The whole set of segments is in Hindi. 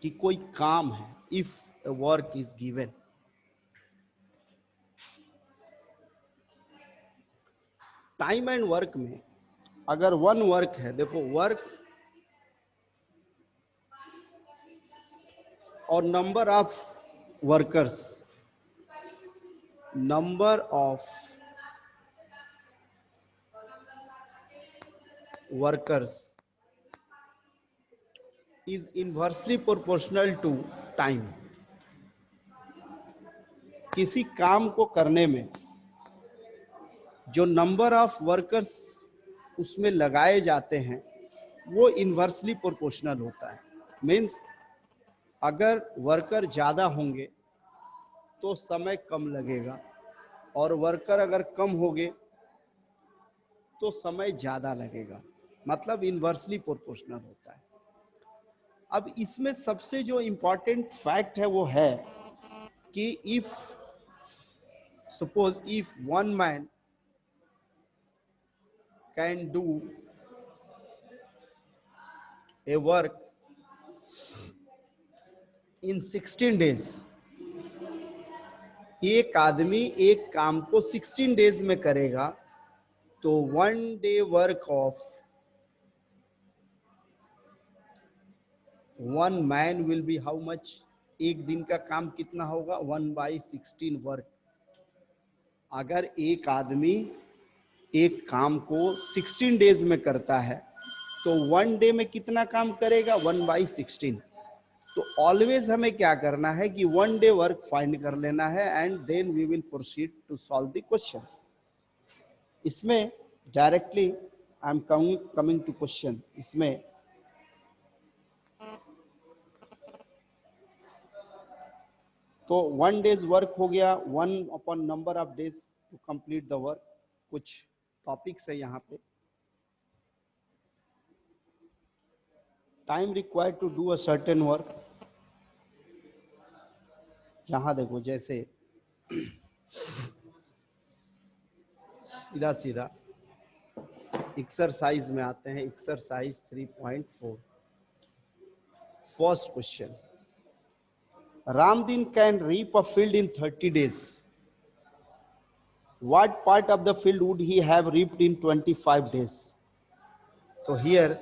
कि कोई काम है, if a work is given, time and work में अगर वन वर्क है, देखो वर्क और number of workers, number of workers is inversely proportional to time. किसी काम को करने में जो नंबर ऑफ वर्कर्स उसमें लगाए जाते हैं वो इन्वर्सली प्रोपोर्शनल होता है। मीन्स अगर वर्कर ज़्यादा होंगे तो समय कम लगेगा, और वर्कर अगर कम होंगे तो समय ज़्यादा लगेगा, मतलब इन्वर्सली प्रोपोर्शनल होता है। अब इसमें सबसे जो इम्पोर्टेंट फैक्ट है वो है कि if suppose if one man can do a work in 16 days, एक आदमी एक काम को 16 डेज में करेगा, तो 1 day work of one man will be how much, एक दिन का काम कितना होगा, 1/16 वर्क। अगर एक आदमी एक काम को 16 डेज में करता है तो 1 डे में कितना काम करेगा, 1/16। तो ऑलवेज हमें क्या करना है कि 1 डे वर्क फाइंड कर लेना है and then we will proceed to solve the questions. इसमें directly I am coming to question. इसमें तो 1 डेज वर्क हो गया, 1 upon number of days to complete the work. कुछ टॉपिक्स है यहाँ पे। Time required to do a certain work, यहाँ देखो जैसे सीधा सीधा एक्सरसाइज में आते हैं। Exercise 3.4, first question, Ramdin can reap a field in 30 days. What part of the field would he have reaped in 25 days? So here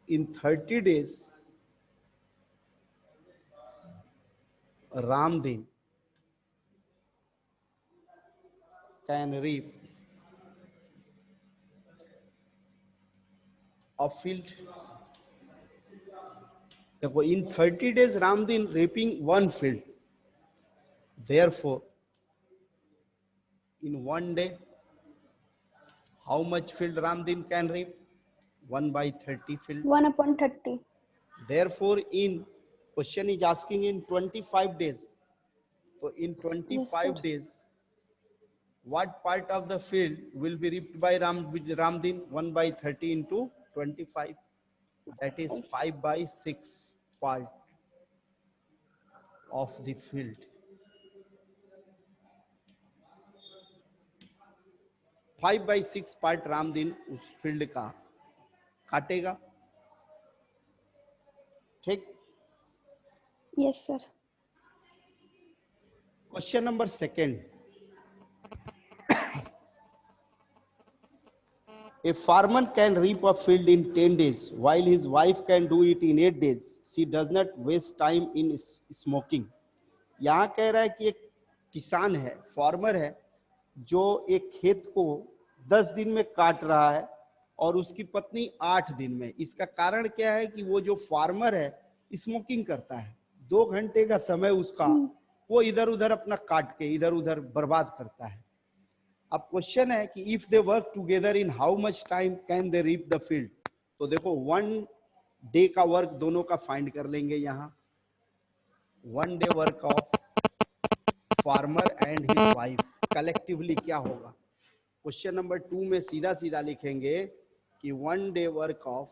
in 30 days, Ramdin can reap a field. देखो in 30 days Ramdin reaping one field. Therefore, in 1 day, how much field Ramdin can reap? 1/30 field. 1/30. Therefore, in question is asking in 25 days. So in 25 Yes, days, what part of the field will be reaped by Ramdin? 1/30 into 25. That is 5/6 part of the field. 5/6 part Ramdin उस फील्ड का काटेगा। ठीक। Yes, sir. Question number second, a farmer can reap a field in 10 days while his wife can do it in 8 days. She does not waste time in smoking. यहाँ कह रहा है कि एक किसान है, फार्मर है, जो एक खेत को 10 दिन में काट रहा है और उसकी पत्नी 8 दिन में। इसका कारण क्या है कि वो जो फार्मर है स्मोकिंग करता है, 2 घंटे का समय उसका वो इधर उधर अपना काट के इधर उधर बर्बाद करता है। अब क्वेश्चन है कि if they work together in how much time can they reap the field. तो देखो 1 डे का वर्क दोनों का फाइंड कर लेंगे। यहाँ 1 day work of farmer and his wife collectively क्या होगा। क्वेश्चन नंबर 2 में सीधा सीधा लिखेंगे कि 1 day work of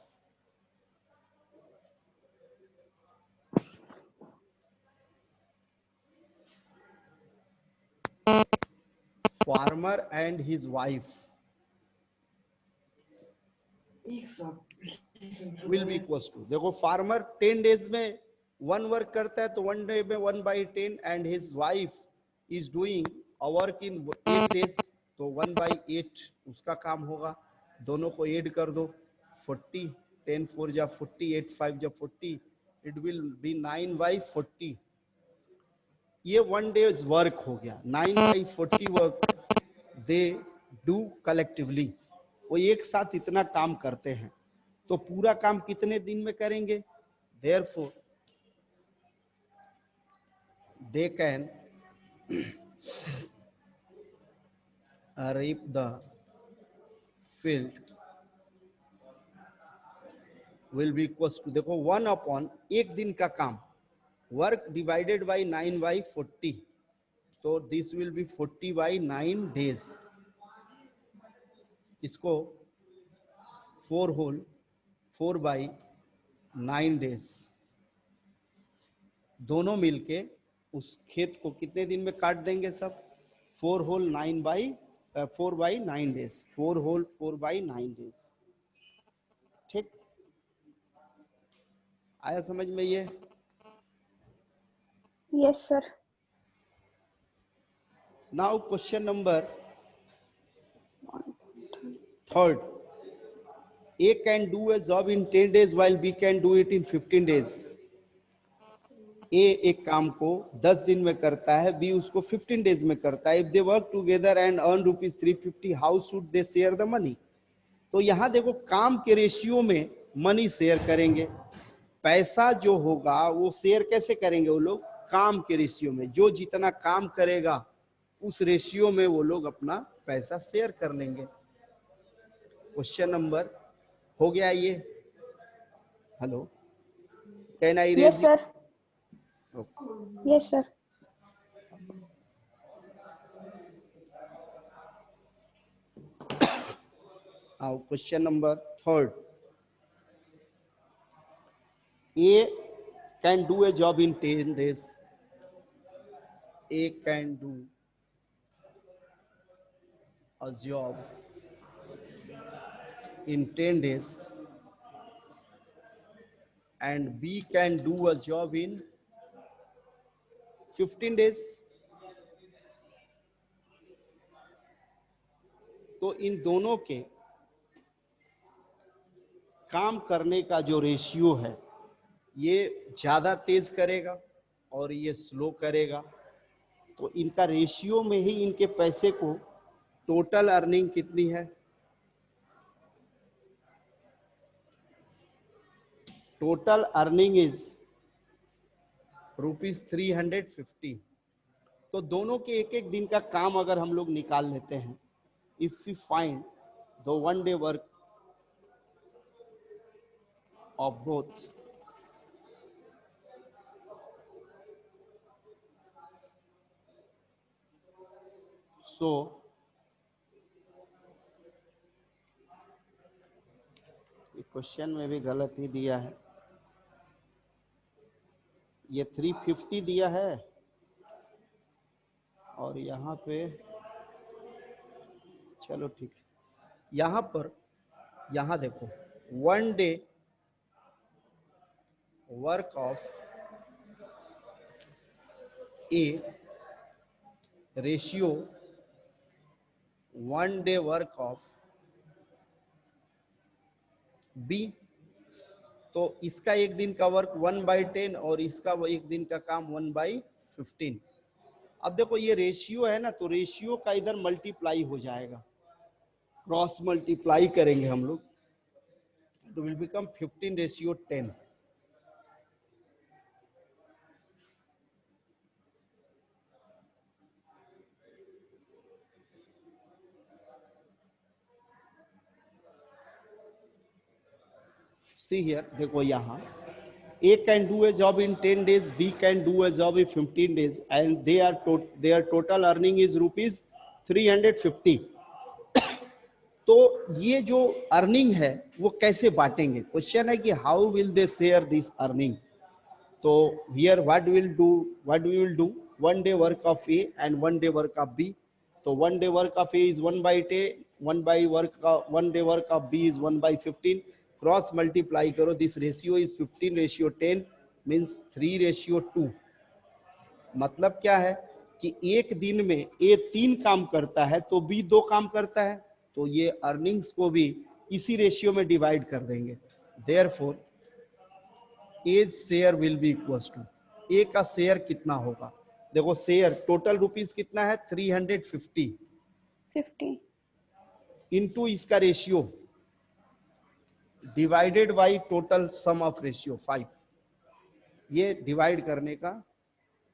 farmer and his wife will be equals to, देखो फार्मर 10 डेज में वन वर्क करता है तो वन डे में 1/10 and his wife is doing a work in 8 days, तो 1/8 उसका काम होगा। दोनों को ऐड कर दो, 40, 10 4 जा 40, 8 5 जा 40, इट विल बी 9/40। ये 1 डेज वर्क हो गया। 9/40 वर्क दे डू कलेक्टिवली, वो एक साथ इतना काम करते हैं। तो पूरा काम कितने दिन में करेंगे? Therefore they can reap the field will be equals to, देखो 1/, एक दिन का काम, वर्क डिवाइडेड बाई 9/40, तो दिस विल बी 40/9 days। इसको 4/9 days, दोनों मिलके उस खेत को कितने दिन में काट देंगे सब? 4/9 days, 4/9 days। ठीक, आया समझ में ये? Yes, sir. Now question number 3rd, A can do a job in 10 days while B can do it in 15 days। A एक काम को 10 दिन में करता है, B उसको 15 डेज में करता है। If they work together and earn ₹350, how should they share the money? तो यहाँ देखो काम के रेशियो में मनी शेयर करेंगे। पैसा जो होगा वो शेयर कैसे करेंगे वो लोग? काम के रेशियो में, जो जितना काम करेगा उस रेशियो में वो लोग अपना पैसा शेयर कर लेंगे। क्वेश्चन नंबर हो गया ये? Hello, can I Yes, raise? sir. Yes, sir. Now question number 3rd, A can do a job in 10 days। A can do a job in 10 days and B can do a job in 15 days। तो इन दोनों के काम करने का जो रेशियो है ये ज्यादा तेज करेगा और ये स्लो करेगा। तो इनका रेशियो में ही इनके पैसे को टोटल अर्निंग कितनी है? Total earning is ₹350। तो दोनों के एक एक दिन का काम अगर हम लोग निकाल लेते हैं, if we find the 1 day work of both, so question में भी गलत ही दिया है। ये 350 दिया है और यहाँ पे, चलो ठीक है, यहाँ पर यहाँ देखो 1 day work of A ratio 1 day work of B. तो इसका एक दिन का वर्क 1/10 और इसका एक दिन का काम 1/15। अब देखो ये रेशियो है ना, तो रेशियो का इधर मल्टीप्लाई हो जाएगा, क्रॉस मल्टीप्लाई करेंगे हम लोग, तो विल बिकम 15:10। See here, देखो यहाँ A can do a job in 10 days, B can do a job in 15 days, and their total earning is ₹350। तो ये जो अर्निंग है वो कैसे बांटेंगे? क्वेश्चन है कि how will they share this earning. तो here what we will do 1 day work of A and 1 day work of B. तो 1 day work of A is 1/10, 1 day work of B is 1/15। Cross multiply करो, दिस रेशियो इज 15:10, मीन्स 3:2। मतलब क्या है कि एक दिन में ए 3 काम करता है तो बी 2 काम करता है, तो ये अर्निंग्स को भी इसी रेशियो में डिवाइड कर देंगे। Therefore A's share will be equals to, A का शेयर कितना होगा। देखो शेयर टोटल रुपीस कितना है 350 50। इनटू इसका ratio divided by total sum of ratio 5। ये डिवाइड करने का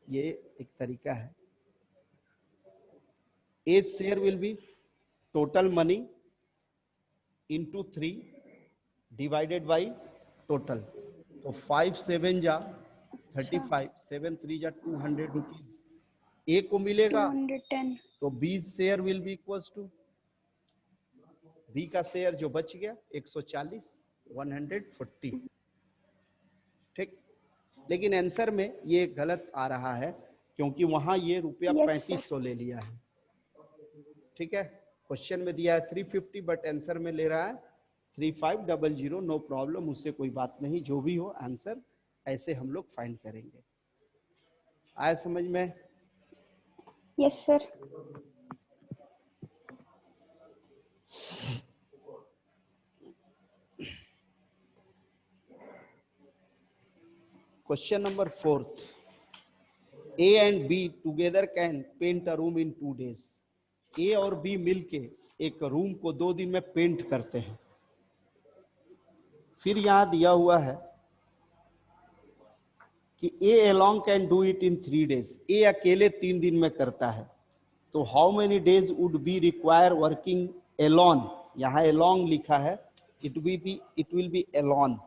ये एक तरीका है। A's share will be total money into 3 divided by total. तो 5 7 जा 35, 7 3 जा 200 रुपीज ए को मिलेगा। 210। तो B share will be equals to, B का शेयर जो बच गया 140, 140। ठीक, लेकिन आंसर में ये गलत आ रहा है क्योंकि वहां ये रुपया Yes, 3500 ले लिया है। ठीक है, क्वेश्चन में दिया है 350 बट आंसर में ले रहा है 3500। नो प्रॉब्लम, उससे कोई बात नहीं, जो भी हो आंसर ऐसे हम लोग फाइंड करेंगे। आया समझ में? Yes, sir. Question number 4, A and B together can paint a room in 2 days। A और बी मिलके एक रूम को 2 दिन में पेंट करते हैं। फिर यहां दिया हुआ है कि A alone can do it in 3 days। A अकेले 3 दिन में करता है, तो how many days would be require working alone. यहाँ एलोंग लिखा है, इट विल बी एलोन।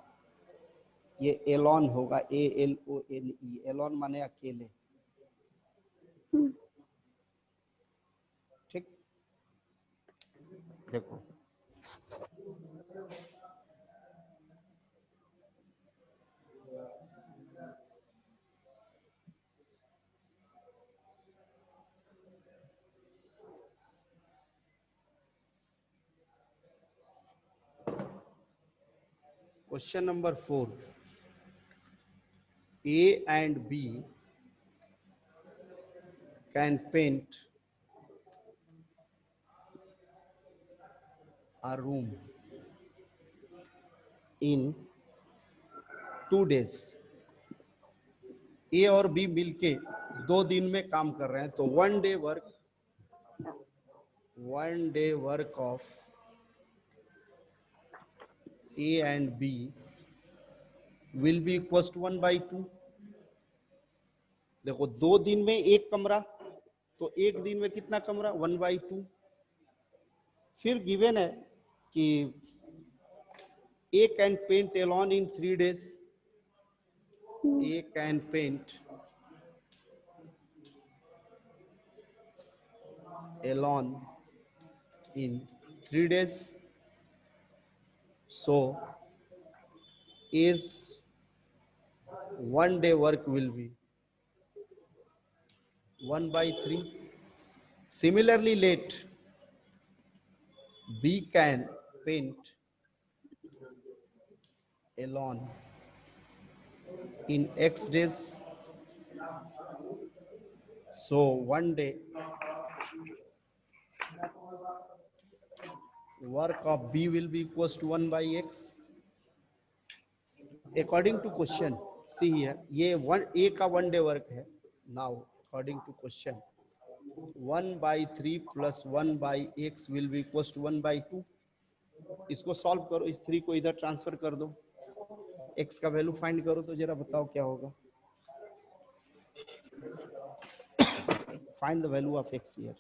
ये एलोन होगा, ALONE, एलोन माने अकेले। ठीक, देखो question number 4, A and B can paint a room in 2 days। A और बी मिलके 2 दिन में काम कर रहे हैं, तो 1 day work of A and B will be equal to 1/2। देखो 2 दिन में एक कमरा, तो एक दिन में कितना कमरा 1/2। फिर गिवन है कि A can paint alone in 3 days। A can paint alone in 3 days, so A's 1 day work will be 1/3। Similarly, let B can paint alone in X days, so 1 day work of B will be equals to 1/X। According to question, see here, ये A का 1 day work है। Now according to question, 1/3 plus 1/X will be equals to 1/2। इसको सॉल्व करो, इस 3 को इधर ट्रांसफर कर दो, x का वैल्यू फाइंड करो, तो जरा बताओ क्या होगा। Find the value of x here.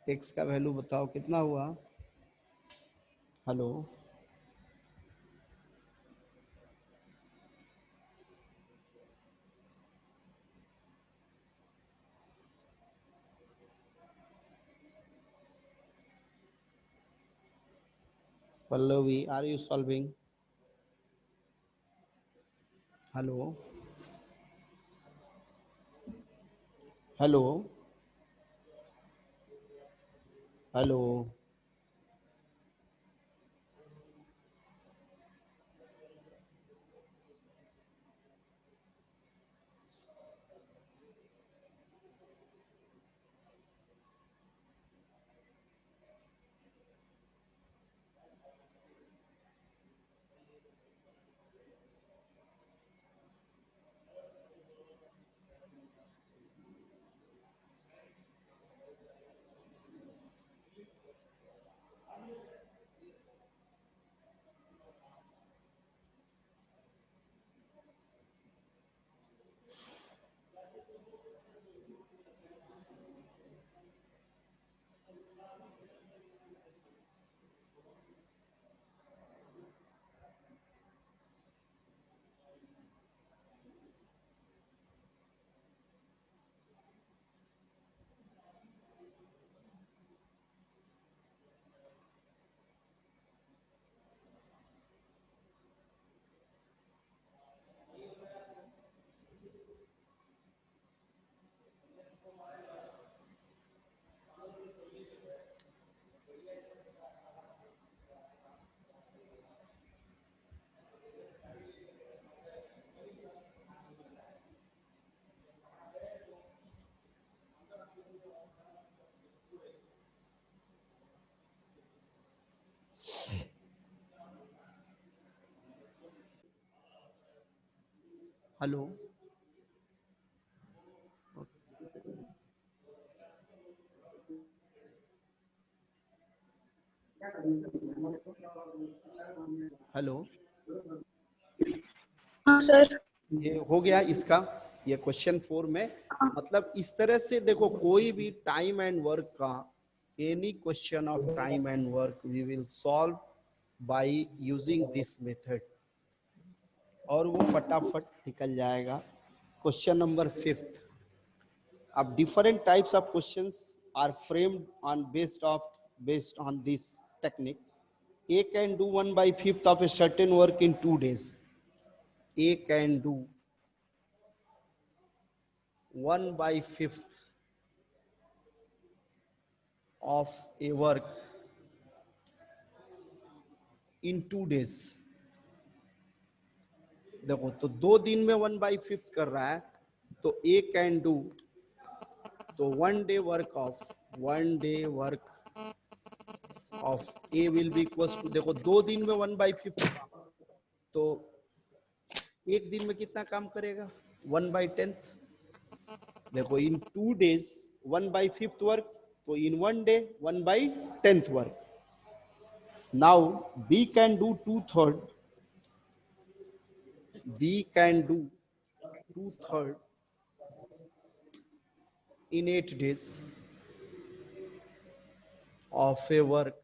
X का वैल्यू बताओ कितना हुआ। Hello, Pallavi, are you solving? Hello, hello, hello, hello, hello. हाँ सर। ये हो गया इसका, ये क्वेश्चन 4 में। हाँ। मतलब इस तरह से देखो, कोई भी टाइम एंड वर्क का, any question of time and work we will solve by using this method, और वो फटाफट निकल जाएगा। Question number 5। अब different types of questions are framed on based on this technique. A can do 1/5 of a certain work in 2 days. A can do 1/5 of a work in 2 days. देखो, तो 2 दिन में 1/5 कर रहा है, तो A can do, तो 1 day work of A will be equals to, देखो 2 दिन में 1/5, तो एक दिन में कितना काम करेगा? 1/10। देखो, इन 2 days 1/5 वर्क, तो इन 1 day 1/10 work. Now B can do 2/3, B can do 2/3 in 8 days of a work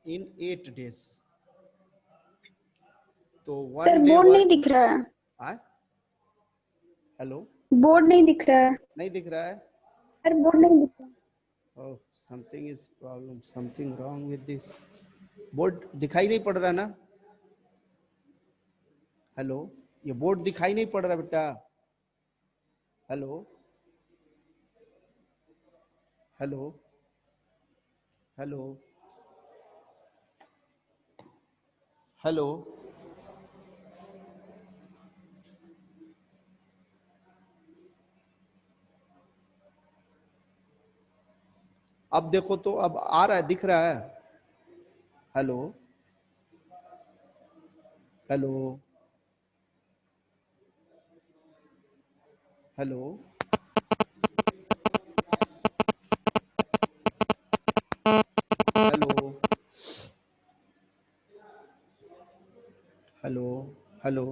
in 8 days. तो सर 1 day बोर्ड नहीं वर्क। दिख रहा है। हेलो, बोर्ड नहीं दिख रहा है। नहीं दिख रहा है? सर बोर्ड नहीं दिख रहा है। Oh, something is problem, something wrong with this. Board दिखाई नहीं पड़ रहा ना? हेलो, ये बोर्ड दिखाई नहीं पड़ रहा बेटा? Hello, hello, hello, hello. अब देखो तो, अब आ रहा है, दिख रहा है? Hello, hello, hello, hello, hello, hello.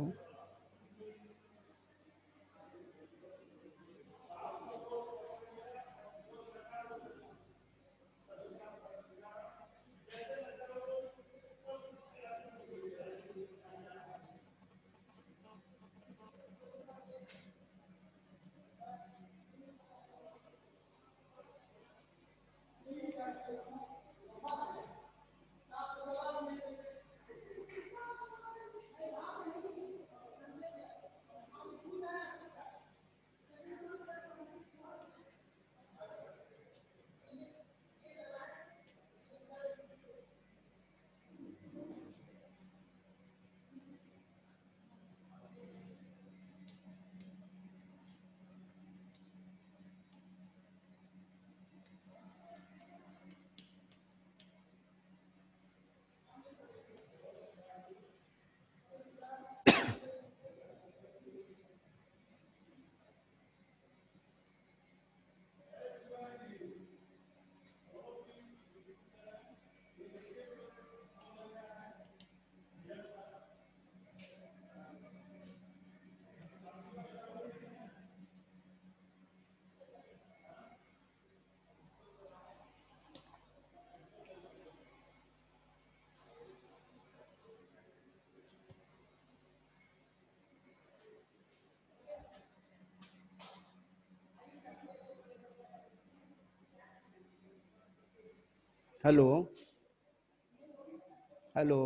Hello hello,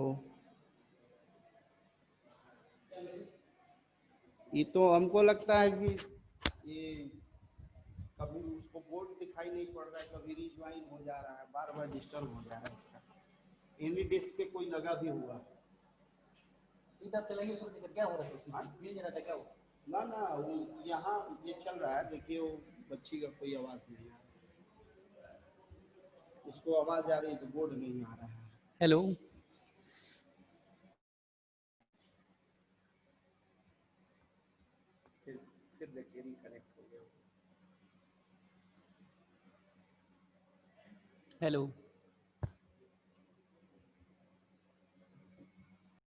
ये तो हमको लगता है कि ये कभी उसको बोर्ड दिखाई नहीं पड़ रहा है, कभी रिज्वाइन हो जा रहा है, बार बार डिस्टर्ब हो जा रहा है इसका। एनी डिस्क पे कोई लगा भी हुआ क्या हो रहा है? ना ना, वो यहाँ ये चल रहा है, देखिए वो बच्ची का कोई आवाज नहीं आ रहा, उसको आवाज आ रही है तो बोर्ड नहीं आ रहा है। हेलो फिर देखिए रिकनेक्ट हो गया। हेलो